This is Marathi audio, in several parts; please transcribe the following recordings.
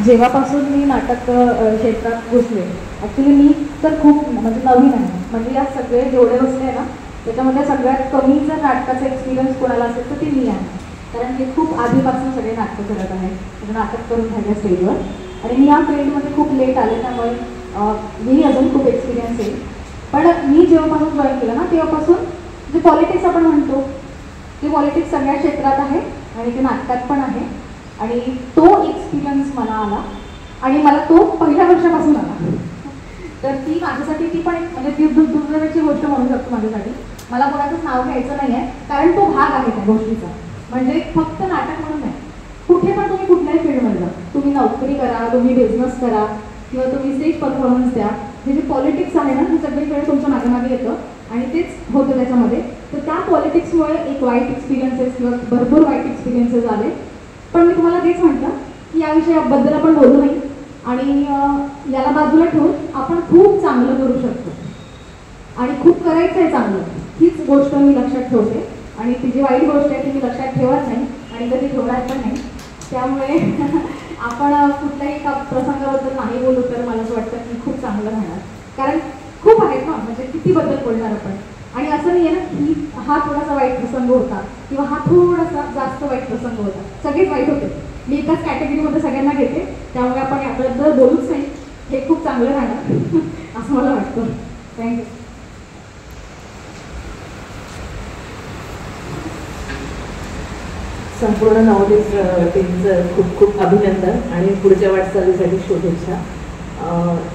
जेव्हापासून मी नाटक क्षेत्रात घुसले, ॲक्च्युली मी तर खूप म्हणजे नवीन आहे, म्हणजे या सगळे जेवढे बसले ना त्याच्यामध्ये सगळ्यात कमी जर नाटकाचा एक्सपिरियन्स कोणाला असेल तर ती मी आहे. कारण मी खूप आधीपासून सगळे नाटकं करत आहे, म्हणजे नाटक करून राहिल्या स्टेजवर. आणि मी या फील्डमध्ये खूप लेट आले, त्यामुळे मी अजून खूप एक्सपिरियन्स आहे. पण मी जेव्हापासून जॉईन केलं ना तेव्हापासून जे पॉलिटिक्स आपण म्हणतो ते पॉलिटिक्स सगळ्या क्षेत्रात आहे आणि ते नाटकात पण आहे. आणि तो एक्सपिरियन्स मला आला आणि मला तो पहिल्या वर्षापासून आला. तर ती माझ्यासाठी ती पण एक म्हणजे ती दुर्दैवाची गोष्ट म्हणू शकतो माझ्यासाठी. मला कोणाचंच नाव घ्यायचं नाही आहे, कारण तो भाग आहे त्या गोष्टीचा. म्हणजे फक्त नाटक म्हणून नाही, कुठे पण तुम्ही कुठल्याही फील्डमध्ये जा, तुम्ही नोकरी करा, तुम्ही बिझनेस करा किंवा तुम्ही स्टेज परफॉर्मन्स द्या, हे जे पॉलिटिक्स आहे ना हे सगळीकडे तुमच्या मागे येतं आणि तेच होतं त्याच्यामध्ये. तर त्या पॉलिटिक्समुळे एक वाईट एक्सपिरियन्सेस किंवा भरपूर वाईट एक्सपिरियन्सेस आले. पण मी तुम्हाला तेच म्हटलं की या विषयाबद्दल आपण बोलू नाही आणि याला बाजूला ठेवून आपण खूप चांगलं करू शकतो आणि खूप करायचं आहे चांगलं, हीच गोष्ट मी लक्षात ठेवते. आणि ती जी वाईट गोष्ट आहे ती मी लक्षात ठेवत नाही आणि कधी ठेवणार पण नाही. त्यामुळे आपण कुठल्याही एका प्रसंगाबद्दल नाही बोलू तर मला असं वाटतं की खूप चांगलं राहणार. कारण खूप आहेत ना, म्हणजे कितीबद्दल बोलणार आपण. आणि असं नाही आहे ना की हा थोडासा वाईट प्रसंग होता किंवा हा थोडासा जास्त वाईट प्रसंग होता, सगळेच वाईट होते. मी एकाच कॅटेगरीमध्ये सगळ्यांना घेते, त्यामुळे आपण याबद्दल बोलूच नाही, हे खूप चांगलं राहणार असं मला वाटतं. थँक्यू. संपूर्ण नवोदित टीमचं खूप खूप अभिनंदन आणि पुढच्या वाटचालीसाठी शुभेच्छा.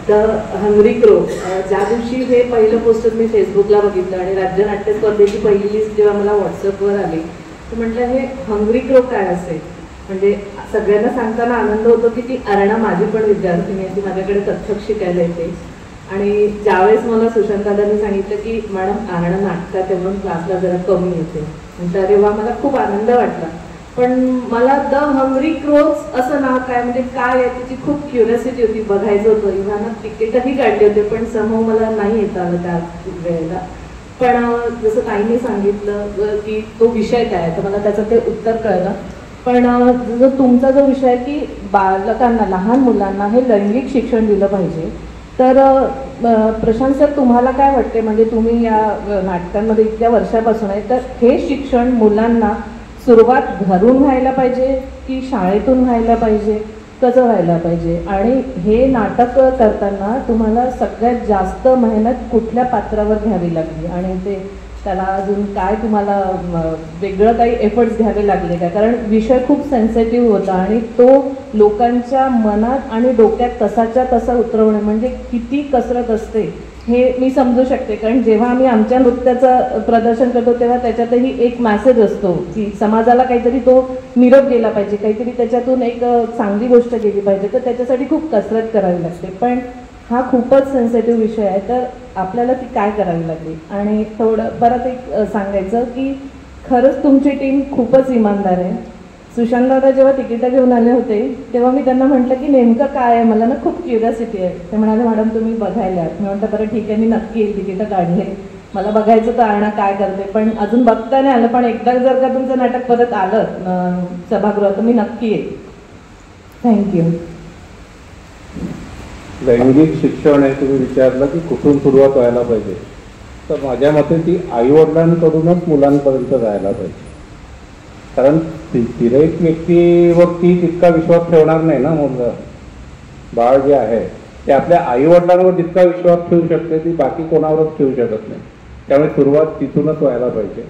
तर हंग्री क्रो ज्या दिवशी हे पहिलं पोस्टर मी फेसबुकला बघितलं आणि राज्य नाट्य स्पर्धेची पहिली लिस्ट जेव्हा मला व्हॉट्सअपवर आली तर म्हटलं हे हंग्री क्रो काय असेल. म्हणजे सगळ्यांना सांगताना आनंद होतो की ती अरणा माझी पण विद्यार्थिनी आहे, ती माझ्याकडे कथ्थक शिकायला येते. आणि ज्यावेळेस मला सुशांत दादांनी सांगितलं की मॅडम अरणा नाटकात आहे म्हणून क्लासला जरा कमी येते, म्हटलं अरे वा, मला खूप आनंद वाटला. पण मला द हंग्री क्रोज असं नाव काय, म्हणजे काय आहे त्याची खूप क्युरियोसिटी होती, बघायचं होतं. इव्हाना तिकीटही काढले होते पण समोर मला नाही येत आलं त्या वेळेला. पण जसं ताईंनी सांगितलं की तो विषय काय आहे तर मला त्याचं ते उत्तर कळलं. पण जो तुमचा जो विषय आहे की बालकांना, लहान मुलांना हे लैंगिक शिक्षण दिलं पाहिजे, तर प्रशांत सर तुम्हाला काय वाटते, म्हणजे तुम्ही या नाटकांमध्ये इतक्या वर्षापासून आहे, तर हे शिक्षण मुलांना सुरुवात घरून व्हायला पाहिजे की शाळेतून व्हायला पाहिजे, कसं व्हायला पाहिजे? आणि हे नाटक करताना तुम्हाला सगळ्यात जास्त मेहनत कुठल्या पात्रावर घ्यावी लागली आणि ते त्याला अजून काय तुम्हाला वेगळं काही एफर्ट्स घ्यावे लागले का? कारण विषय खूप सेन्सिटिव्ह होता आणि तो लोकांच्या मनात आणि डोक्यात तसाच्या तसा उतरवणे म्हणजे किती कसरत असते हे मी समजू शकते. कारण जेव्हा आम्ही आमच्या नृत्याचं प्रदर्शन करतो तेव्हा त्याच्यातही एक मॅसेज असतो की समाजाला काहीतरी तो निरोप गेला पाहिजे, काहीतरी त्याच्यातून एक चांगली गोष्ट गेली पाहिजे, तर त्याच्यासाठी खूप कसरत करावी लागते. पण हा खूपच सेन्सिटिव्ह विषय आहे, तर आपल्याला ती काय करावी लागली? आणि थोडं परत एक सांगायचं की खरंच तुमची टीम खूपच इमानदार आहे. सुशांत दादा जेव्हा तिकीटं घेऊन आले होते तेव्हा मी त्यांना म्हटलं की नेमकं काय आहे, मला ना खूप क्युरियोसिटी आहे. ते म्हणाले मॅडम तुम्ही बघायला. मी म्हटलं बरं ठीक आहे, मी नक्की येईल, तिकीटं काढले, मला बघायचं तर आणा काय करते. पण अजून बघता नाही आलं, पण एकदा जर का तुमचं नाटक परत आलं सभागृहात तर मी नक्की येईल. थँक्यू. लैंगिक शिक्षण आहे तुम्ही विचारलं की कुठून सुरुवात व्हायला पाहिजे, तर माझ्या मते ती आईवडिलांकडूनच मुलांपर्यंत जायला पाहिजे. कारण तिरेक व्यक्तीवरती तितका विश्वास ठेवणार नाही ना मुलगा, बाळ जे आहे ते आपल्या आईवडिलांवर जितका विश्वास ठेवू शकते ती बाकी कोणावरच ठेवू शकत नाही. त्यामुळे सुरुवात तिथूनच व्हायला पाहिजे.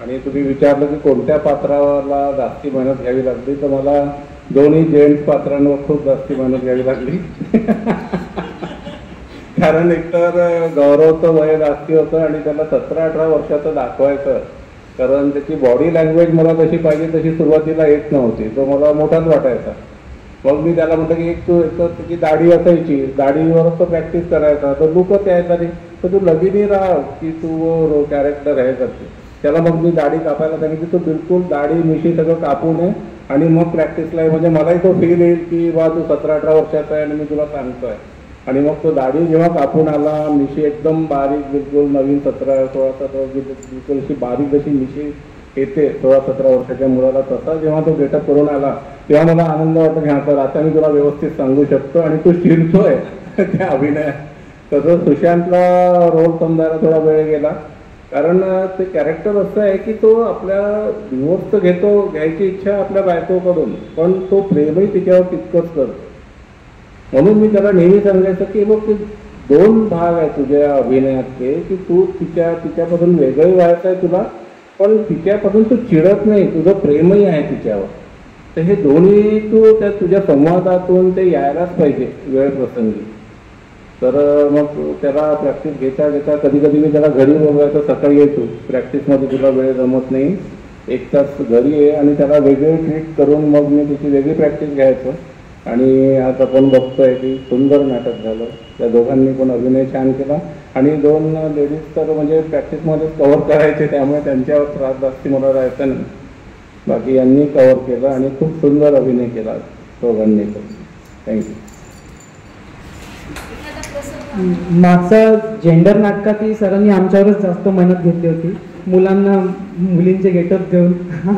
आणि तुम्ही विचारलं की कोणत्या पात्राला जास्ती मेहनत घ्यावी लागली, तर मला दोन्ही जेंट्स पात्रांवर खूप जास्ती मेहनत घ्यावी लागली. कारण एकतर गौरवचं वय जास्ती होतं आणि त्याला 17-18 वर्षाचं दाखवायचं, कारण त्याची बॉडी लँग्वेज मला तशी पाहिजे तशी सुरुवातीला येत नव्हती, तो मला मोठाच वाटायचा. मग मी त्याला म्हटलं की एक तू त्याची दाढी असायची, दाढीवरच तो प्रॅक्टिस करायचा, तो लुकच यायचा नाही, तर तू लगीनी राहा की तू कॅरेक्टर हे करते. त्याला मग मी दाढी कापायला सांगितली, तू बिलकुल दाढी मिशी सगळं कापू नये आणि मग प्रॅक्टिसला, म्हणजे मलाही तो फील येईल की बा तू 17-18 वर्षाचा आहे आणि मी तुला सांगतोय. आणि मग तो दाढी जेव्हा कापून आला, मिशी एकदम बारीक, बिलकुल नवीन 17-16 बिलकुल अशी बारीक जशी मिशी येते 16-17 वर्षाच्या मुलाला, तसा जेव्हा तो गेटअप करून आला तेव्हा मला आनंद वाटतो की हा तर आता मी तुला व्यवस्थित सांगू शकतो आणि तू शिरतोय त्या अभिनयात. तसं सुशांतला रोल समजायला थोडा वेळ गेला, कारण ते कॅरेक्टर असं आहे की तो आपल्या डिवोर्स तर घ्यायची इच्छा आपल्या बायकोकडून, पण तो प्रेमही तिच्यावर तितकंच करतो. म्हणून मी त्याला नेहमी सांगायचं की बघ ते 2 भाग आहे तुझ्या अभिनयातले, की तू तिच्यापासून वेगळंही व्हायचं आहे तुला, पण तिच्यापासून तू चिडत नाही, तुझं प्रेमही आहे तिच्यावर. तर हे दोन्ही तू त्या तुझ्या संवादातून ते यायलाच पाहिजे वेळ प्रसंगी. तर मग त्याला प्रॅक्टिस घेता कधी कधी मी त्याला घरी बोलवायचं, सकाळी येतो प्रॅक्टिसमध्ये तुला वेळ जमत नाही, 1 तास घरी आहे, आणि त्याला वेगळे ट्रीट करून मग मी त्याची वेगळी प्रॅक्टिस घ्यायचं. आणि आज आपण बघतोय की सुंदर नाटक झालं, त्या दोघांनी पण अभिनय छान केला. आणि 2 लेडीज तर म्हणजे प्रॅक्टिसमध्येच कव्हर करायचे, त्यामुळे त्यांच्यावर त्रास जास्ती मला राहायचा नाही. बाकी यांनी कव्हर केलं आणि खूप सुंदर अभिनय केला दोघांनी पण. थँक्यू. मागचा जेंडर नाटकातही सरांनी आमच्यावरच जास्त मेहनत घेतली होती, मुलांना मुलींचे गेटअप देऊन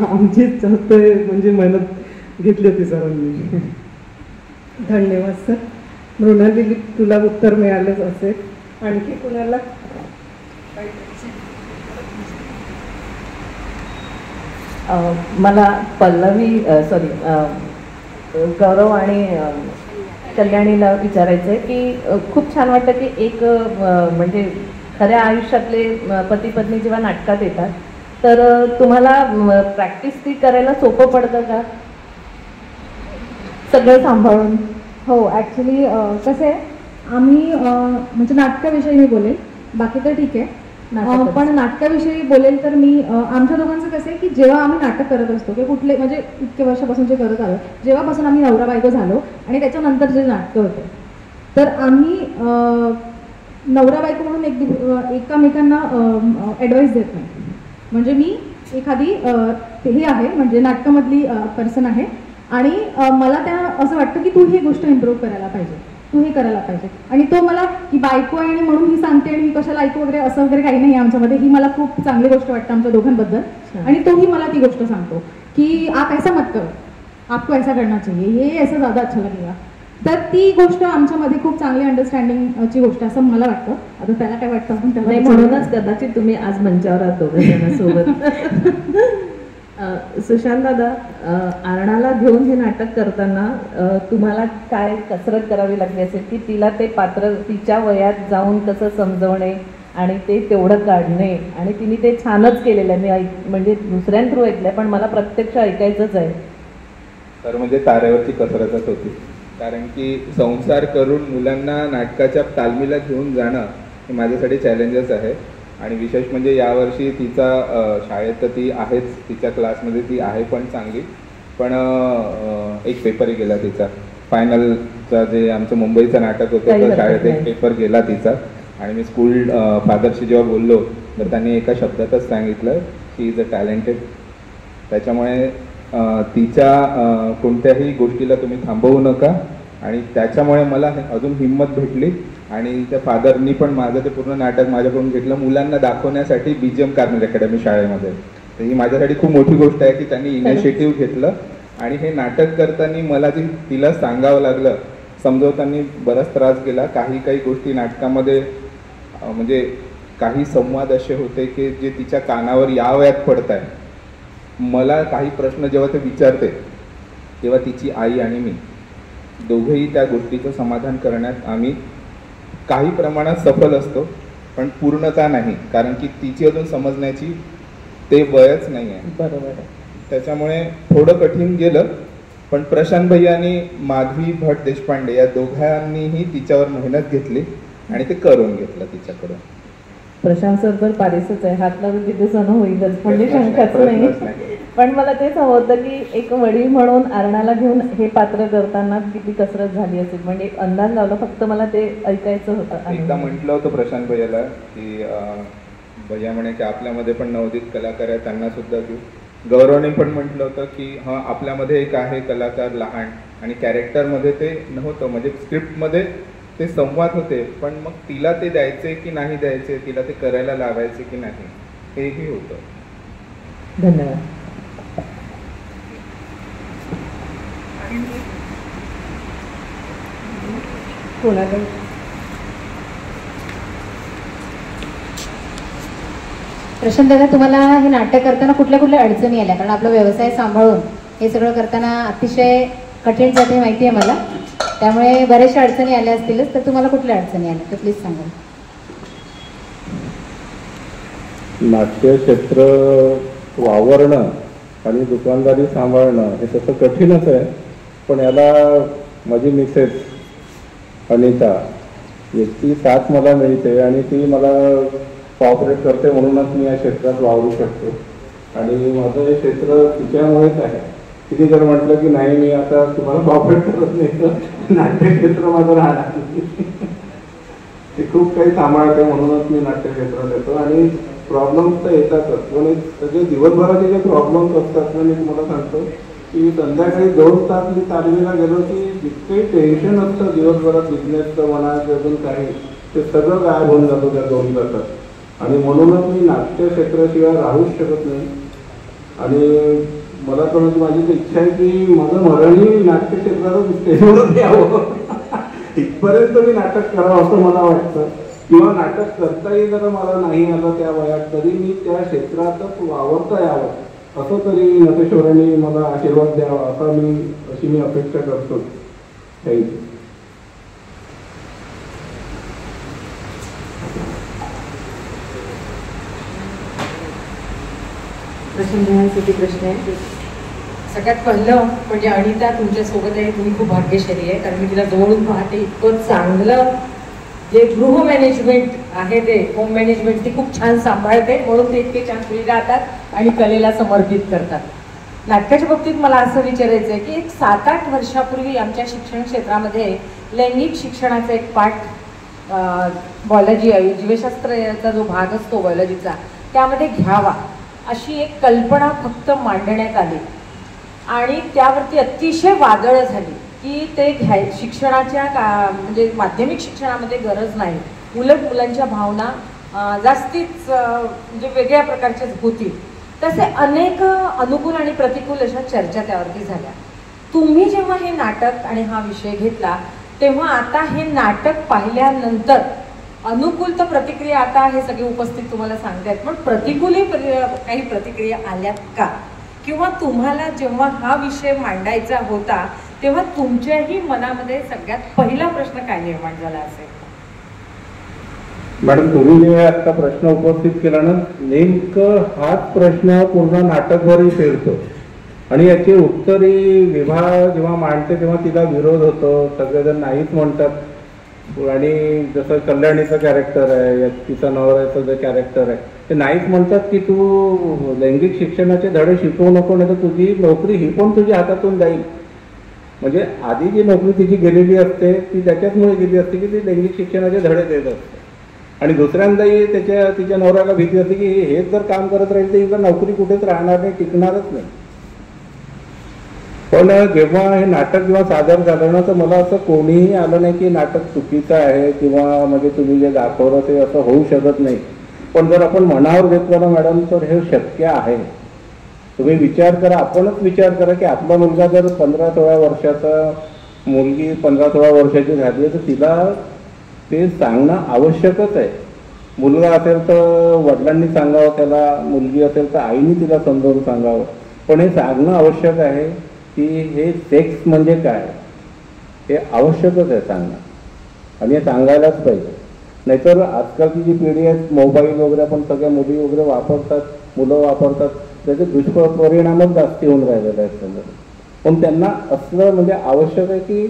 आमचीच जास्त म्हणजे मेहनत घेतली होती सरांनी. धन्यवाद सर. मृणाली, तुला उत्तर मिळालंच असेल. आणखी कुणाला? मला पल्लवी गौरव आणि कल्याणीला विचारायचं आहे की खूप छान वाटतं की एक म्हणजे खऱ्या आयुष्यातले पती पत्नी जेव्हा नाटकात येतात तर तुम्हाला प्रॅक्टिस ती करायला सोपं पडतं का सगळं सांभाळून? हो, ॲक्च्युली कसं आहे, आम्ही म्हणजे नाटकाविषयी मी बोलेल, बाकी तर ठीक आहे. पण नाटकाविषयी बोलेल तर मी आमच्या दोघांचं कसं आहे की जेव्हा आम्ही नाटक करत असतो किंवा कुठले म्हणजे इतके वर्षापासून जे करत आलो, जेव्हापासून आम्ही नवरा बायको झालो आणि त्याच्यानंतर जे नाटकं होते, तर आम्ही नवरा बायको म्हणून एकमेकांना ॲडवाईस देत नाही. म्हणजे मी एखादी हे आहे म्हणजे नाटकामधली पर्सन आहे आणि मला त्या असं वाटतं की तू ही गोष्ट इम्प्रूव्ह करायला पाहिजे, तू हे करायला पाहिजे. आणि तो मला की बायको आहे आणि म्हणून ही सांगते आणि मी कशाला ऐकू वगैरे असं वगैरे काही नाही आमच्यामध्ये. ही मला खूप चांगली गोष्ट वाटतं आमच्या दोघांबद्दल. आणि तोही मला ती गोष्ट सांगतो की आप ऐसा मत करो, आपको ऐसा करना चाहिए, ये ऐसा ज़्यादा अच्छा लगेगा. तर ती गोष्ट आमच्यामध्ये खूप चांगली अंडरस्टँडिंगची गोष्ट असं मला वाटतं. आता त्याला काय वाटतं आपण त्याला म्हणूनच कदाचित तुम्ही आज मंचावर आहात दोघांसोबत. सुशांत दादा, आरणाला घेऊन हे नाटक करताना तुम्हाला काय कसरत करावी लागली असेल की तिला ते पात्र तिच्या वयात जाऊन कसं समजवणे आणि ते तेवढं काढणे, आणि तिने ते छानच केलेलं आहे. मी म्हणजे दुसऱ्यां थ्रू ऐकलंय पण मला प्रत्यक्ष ऐकायचंच आहे. तर म्हणजे तारेवरची कसरतच होती, कारण की संसार करून मुलांना नाटकाच्या तालमीला घेऊन जाणं हे माझ्यासाठी चॅलेंजच आहे. आणि विशेष म्हणजे यावर्षी तिचा शाळेत तर ती आहेच, तिच्या क्लासमध्ये ती आहे पण चांगली, पण एक पेपरही गेला तिचा फायनलचा, जे आमचं मुंबईचं नाटक होतं तर शाळेत एक पेपर गेला तिचा. आणि मी स्कूल फादरशी जेव्हा बोललो तर त्यांनी एका शब्दातच सांगितलं की इज अ टॅलेंटेड. त्याच्यामुळे तिच्या कोणत्याही गोष्टीला तुम्ही थांबवू नका. आणि त्याच्यामुळे मला अजून हिंमत भेटली. आणि त्या फादरनी पण माझं ते पूर्ण नाटक माझ्याकडून घेतलं मुलांना दाखवण्यासाठी BGM कार्नेल अकॅडमी शाळेमध्ये. तर ही माझ्यासाठी खूप मोठी गोष्ट आहे की त्यांनी इनिशिएटिव्ह घेतलं. आणि हे नाटक करताना मला जे तिला सांगावं लागलं, समजवताना बराच त्रास गेला. काही गोष्टी नाटकामध्ये म्हणजे काही संवाद असे होते की जे तिच्या कानावर या वयात पडत आहे. मला काही प्रश्न जेव्हा ते विचारते तेव्हा तिची आई आणि मी दोघेही त्या गोष्टीचं समाधान करण्यात आम्ही काही प्रमाणात सफल असतो, पण पूर्णता नाही, कारण की तिची अजून समजण्याची ते वयच नाही आहे. बरोबर आहे. त्याच्यामुळे थोडं कठीण गेलं. पण प्रशांत भैया आणि माधवी भट देशपांडे या दोघांनीही तिच्यावर मेहनत घेतली आणि ते करून घेतलं तिच्याकडून. प्रशांत सर तर पारिसच आहे, हात लावून तिथे सण होईलच म्हणजे शंकाच नाही. पण मला तेच हवं होतं की एक वडील म्हणून आरणाला घेऊन हे पात्र करताना किती कसरत झाली असेल, म्हणजे अंदाज लावला, फक्त मला ते ऐकायचं होतं. एकदा म्हटलं होतं प्रशांत भैयाला की भैया म्हणे की आपल्यामध्ये पण नवोदित कलाकार आहे, त्यांना सुद्धा घेऊ. गौरवने पण म्हटलं होतं की हां आपल्यामध्ये एक आहे कलाकार लहान, आणि कॅरेक्टरमध्ये ते नव्हतं, म्हणजे स्क्रिप्टमध्ये ते संवाद होते, पण मग तिला ते द्यायचे की नाही द्यायचे, तिला ते करायला लावायचे की नाही, हेही होतं. धन्यवाद. कोणाला प्रशांत दादा, तुम्हाला हे नाटक करताना कुठल्या कुठल्या अडचणी आल्या? कारण आपला व्यवसाय सांभाळून हे सगळं करताना अतिशय कठीण जाते माहिती आहे मला, त्यामुळे बऱ्याचशा अडचणी आल्या असतीलच. तर तुम्हाला कुठल्या अडचणी आल्या तर प्लीज सांगा. नाट्य क्षेत्र वावरणं आणि दुकानदारी सांभाळणं हे तसं कठीणच आहे, पण याला माझी मिसेस अनिता याची साथ मला मिळते आणि ती मला कॉपरेट करते, म्हणूनच मी या क्षेत्रात वावरू शकतो. आणि माझं हे क्षेत्र तिच्यामुळेच आहे. तिने जर म्हटलं की नाही मी आता तुम्हाला कॉपरेट करत नाही तर नाट्य क्षेत्र माझं राहणार नाही. ते खूप काही सांभाळते, म्हणूनच मी नाट्य क्षेत्रात येतो. आणि प्रॉब्लेम्स तर येतातच, पण सगळे दिवसभराचे जे प्रॉब्लेम्स असतात ना, मी तुम्हाला सांगतो की संध्याकाळी 2 तास मी तालमीला गेलो की जितकंही टेन्शन असतं दिवसभरात बिझनेसचं म्हणा अजून काही, ते सगळं गायब होऊन जातो त्या 2 तासात. आणि म्हणूनच मी नाट्य क्षेत्राशिवाय राहूच शकत नाही. आणि मला तर माझी इच्छा आहे की माझं मरणही नाट्य क्षेत्रातच स्टेजवरच यावं. इथपर्यंत मी नाटक करावं असं मला वाटतं, किंवा नाटक करताही जर मला नाही आलं त्या वयात तरी मी त्या क्षेत्रातच वावरता यावं असं तरी नटेश्वरांनी मला आशीर्वाद द्यावा अशी मी अपेक्षा करतो. थँक्यू. प्रश्न प्रश्न आहे. सगळ्यात पहिलं म्हणजे अनिता तुमच्यासोबत आहे, तुम्ही खूप भाग्यशाली आहे, कारण मी तिला जवळून पाहते. इतकं चांगलं जे गृह मॅनेजमेंट आहे ते होम मॅनेजमेंट ती खूप छान सांभाळते, म्हणून ते इतके छान फ्री राहतात आणि कलेला समर्पित करतात. नाटकाच्या बाबतीत मला असं विचारायचं आहे की 7-8 वर्षापूर्वी आमच्या शिक्षण क्षेत्रामध्ये लैंगिक शिक्षणाचा एक पाठ बायोलॉजी जीवशास्त्राचा जो भाग असतो बायोलॉजीचा त्यामध्ये घ्यावा अशी एक कल्पना फक्त मांडण्यात आली आणि त्यावरती अतिशय वादळं झाली की ते शिक्षणाच्या म्हणजे माध्यमिक शिक्षणामध्ये गरज नाही, उलट मुलांच्या भावना जास्तीच म्हणजे वेगळ्या प्रकारच्याच होतील. तसे अनेक अनुकूल आणि प्रतिकूल अशा चर्चा त्यावरती झाल्या. तुम्ही जेव्हा हे नाटक आणि हा विषय घेतला तेव्हा आता हे नाटक पाहिल्यानंतर अनुकूल तर प्रतिक्रिया आता हे सगळे उपस्थित तुम्हाला सांगतायत, पण प्रतिकूलही काही प्रतिक्रिया आल्यात का? किंवा तुम्हाला जेव्हा हा विषय मांडायचा होता तेव्हा तुमच्याही मनामध्ये सगळ्यात पहिला प्रश्न काय निर्माण झाला असेल? मॅडम, तुम्ही जे आता प्रश्न उपस्थित केला ना, नेमकं हाच प्रश्न पूर्ण नाटकवरही फिरतो आणि याची उत्तरी विभा जेव्हा मांडते तेव्हा तिला विरोध होतो, सगळेजण नाहीच म्हणतात. आणि जसं कल्याणीचं कॅरेक्टर आहे, तिचा नवऱ्याचं जे कॅरेक्टर आहे ते नाहीच म्हणतात की तू लैंगिक शिक्षणाचे धडे शिकवू नको, नाही तर तुझी नोकरी ही पण तुझ्या हातातून जाईल. म्हणजे आधी जी नोकरी तिची गेलेली असते ती त्याच्याचमुळे गेली असते की ती लैंगिक शिक्षणाचे धडे देत असते. आणि दुसऱ्यांदाही तिच्या नवऱ्याला भीती असते की हेच जर काम करत राहील तर हिला नोकरी कुठेच राहणार नाही, टिकणारच नाही. पण जेव्हा हे नाटक जेव्हा सादर झालं ना तर मला असं कोणीही आलं नाही की नाटक चुकीचं आहे किंवा म्हणजे तुम्ही जे दाखवलं ते असं होऊ शकत नाही. पण जर आपण मनावर घेतलं ना मॅडम तर हे शक्य आहे. तुम्ही विचार करा, आपणच विचार करा की आपला मुलगा जर 15-16 वर्षाचा, मुलगी 15-16 वर्षाची झाली तर तिला ते सांगणं आवश्यकच आहे. मुलगा असेल तर वडिलांनी सांगावं त्याला, मुलगी असेल तर आईने तिला समजावून सांगावं. पण हे सांगणं आवश्यक आहे की हे सेक्स म्हणजे काय हे आवश्यकच आहे सांगणं, आणि हे सांगायलाच पाहिजे. नाहीतर आजकालची जी पिढी आहे, मोबाईल वगैरे आपण सगळ्या मुली वगैरे वापरतात, मुलं वापरतात, त्याचे दुष्परिणामच जास्ती होऊन राहिलेले आहेत समजा. पण त्यांना असलं म्हणजे आवश्यक आहे की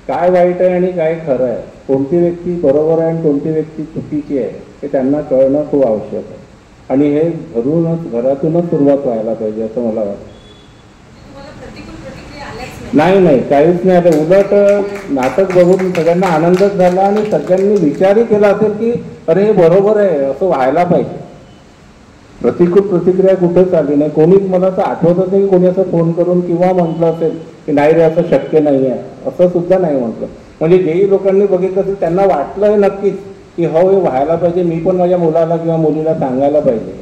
काय वाईट आहे आणि काय खरं आहे, कोणती व्यक्ती बरोबर आहे आणि कोणती व्यक्ती चुकीची आहे हे त्यांना कळणं खूप आवश्यक आहे. आणि हे घरातूनच सुरुवात व्हायला पाहिजे असं मला वाटतं. नाही काहीच नाही. आता उलट नाटक बघून सगळ्यांना आनंदच झाला आणि सगळ्यांनी विचारही केला असेल की अरे हे बरोबर आहे, असं व्हायला पाहिजे. प्रतिकूल प्रतिक्रिया कुठंच आली नाही. कोणीच मला असं आठवतच नाही की कोणी असं फोन करून किंवा म्हटलं असेल की नाही रे असं शक्य नाही आहे, असं सुद्धा नाही म्हटलं. म्हणजे जेही लोकांनी बघितलं असेल त्यांना वाटलं नक्कीच की हो हे व्हायला पाहिजे, मी पण माझ्या मुलाला किंवा मुलीला सांगायला पाहिजे.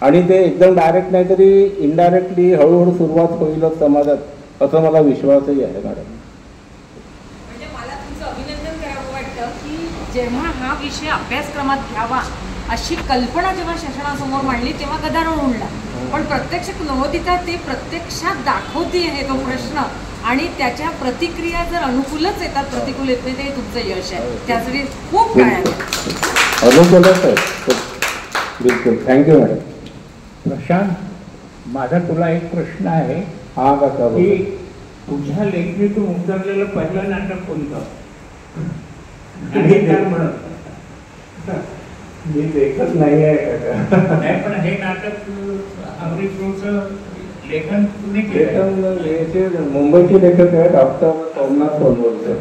आणि ते एकदम डायरेक्ट नाही तरी इनडायरेक्टली हळूहळू सुरुवात होईलच समाजात असं मला विश्वासही आहे मॅडम. म्हणजे मला तुमचं अभिनंदन करावं वाटतं की जेव्हा हा विषय अभ्यासक्रमात घ्यावा अशी कल्पना जेव्हा शासनासमोर मांडली तेव्हा गदारोळ उडला, पण प्रत्यक्ष नवोदिता ते प्रत्यक्षात दाखवते आहे तो प्रश्न, आणि त्याच्या प्रतिक्रिया जर अनुकूलच येतात, प्रतिकूल येत नाही, ते तुमचं यश आहे. त्यासाठी खूप काय आहे. अनुकूलच आहे. बिलकुल. Thank you madam. प्रशांत, माझा तुला एक प्रश्न आहे. हा कसा की तुझ्या लेखणीतून उतरलेलं पहिलं नाटक कोणतं? आणि काय म्हणत मी लेखक नाही आहे. नाही, पण हे नाटक अमृतचं लेखन तुम्ही केलं. मुंबईचे लेखक आहे डॉक्टर सोमनाथ सोनवणे.